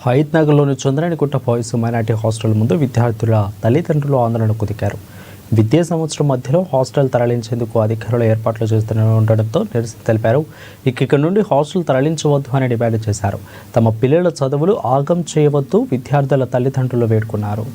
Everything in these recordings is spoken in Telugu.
హైత్ నగర్లోని చంద్రానిగుట్ట బాయ్స్ మైనార్టీ హాస్టల్ ముందు విద్యార్థుల తల్లిదండ్రులు ఆందోళనకు దిగారు. విద్యా సంవత్సరం మధ్యలో హాస్టల్ తరలించేందుకు అధికారులు ఏర్పాట్లు చేస్తుండటంతో నిరసన తెలిపారు. ఇక్కడ నుండి హాస్టల్ తరలించవద్దు అని డిమాండ్ చేశారు. తమ పిల్లల చదువులు ఆగం చేయవద్దు విద్యార్థుల తల్లిదండ్రులు వేడుకున్నారు.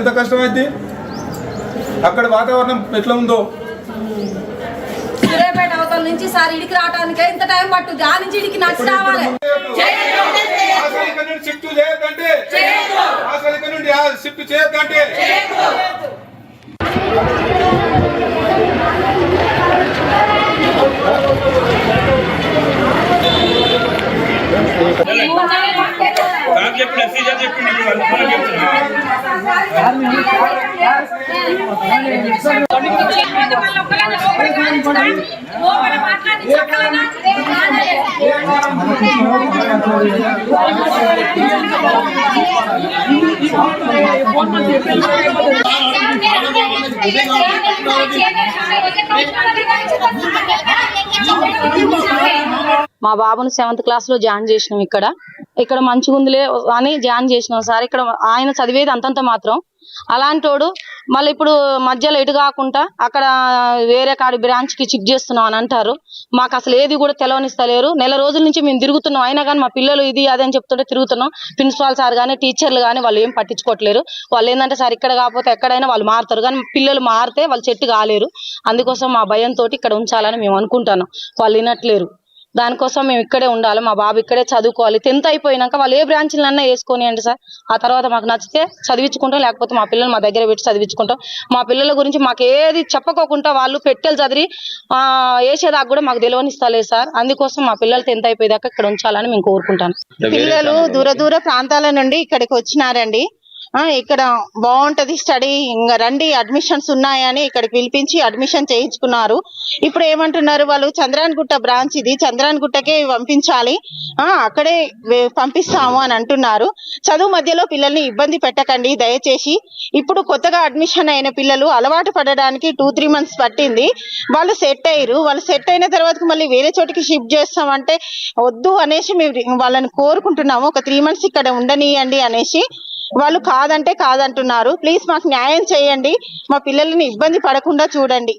ఎంత కష్టమైంది అక్కడ వాతావరణం ఎట్లా ఉందో సూర్యాపేట అవతల నుంచి సార్ ఇడికి రావడానికి ఇంత టైం పట్టుద్ది. ఆ నుంచి ఇడికి నడిచి రావాలి. షిఫ్ట్ చేయొద్దంటే షిఫ్ట్ చేయొద్దంటే మా బాబును 7th క్లాస్ లో జాయిన్ చేసినాం. ఇక్కడ మంచిగుందిలే అని జాయిన్ చేసినాం సార్. ఇక్కడ ఆయన చదివేది అంతంత మాత్రం. అలాంటోడు మళ్ళీ ఇప్పుడు మధ్యలో ఎటు కాకుండా అక్కడ వేరే కాడి బ్రాంచ్ కి షిఫ్ట్ చేస్తున్నాం అని అంటారు. మాకు అసలు ఏది కూడా తెలవనిస్తలేరు. నెల రోజుల నుంచి మేము తిరుగుతున్నాం. అయినా కానీ మా పిల్లలు ఇది అదని చెప్తుంటే తిరుగుతున్నాం. ప్రిన్సిపాల్ సార్ కానీ టీచర్లు కానీ వాళ్ళు ఏం పట్టించుకోవట్లేరు. వాళ్ళు ఏంటంటే సార్ ఇక్కడ కాకపోతే ఎక్కడైనా వాళ్ళు మారుతారు, కానీ పిల్లలు మారితే వాళ్ళు చెట్టు కాలేరు. అందుకోసం మా భయంతో ఇక్కడ ఉంచాలని మేము అనుకుంటున్నాం. వాళ్ళు వినట్లేరు. దానికోసం మేము ఇక్కడే ఉండాలి. మా బాబు ఇక్కడే చదువుకోవాలి. 10th అయిపోయినాక వాళ్ళు ఏ బ్రాంచ్లన్నా వేసుకొని అండి సార్. ఆ తర్వాత మాకు నచ్చితే చదివించుకుంటాం, లేకపోతే మా పిల్లలు మా దగ్గర పెట్టి చదివించుకుంటాం. మా పిల్లల గురించి మాకు ఏది చెప్పకోకుండా వాళ్ళు పెట్టెలు చదివి వేసేదాకా కూడా మాకు తెలియనిస్తలేదు సార్. అందుకోసం మా పిల్లలు 10th అయిపోయేదాకా ఇక్కడ ఉంచాలని మేము కోరుకుంటాను. పిల్లలు దూర ప్రాంతాల నుండి ఇక్కడికి వచ్చినారండి. ఇక్కడ బాగుంటది స్టడీ, ఇంకా రండి అడ్మిషన్స్ ఉన్నాయని ఇక్కడికి పిలిపించి అడ్మిషన్ చేయించుకున్నారు. ఇప్పుడు ఏమంటున్నారు వాళ్ళు, చంద్రానిగుట్ట బ్రాంచ్ ఇది, చంద్రానిగుట్టకే పంపించాలి, అక్కడే పంపిస్తాము అని అంటున్నారు. చదువు మధ్యలో పిల్లల్ని ఇబ్బంది పెట్టకండి దయచేసి. ఇప్పుడు కొత్తగా అడ్మిషన్ అయిన పిల్లలు అలవాటు పడడానికి 2-3 months పట్టింది. వాళ్ళు సెట్ అయ్యారు. వాళ్ళు సెట్ అయిన తర్వాత మళ్ళీ వేరే చోటికి షిఫ్ట్ చేస్తామంటే వద్దు అనేసి మేము వాళ్ళని కోరుకుంటున్నాము. ఒక 3 months ఇక్కడ ఉండనియండి అనేసి. వాళ్ళు కాదంటే కాదంటున్నారు. ప్లీజ్ మాకు న్యాయం చేయండి. మా పిల్లల్ని ఇబ్బంది పడకుండా చూడండి.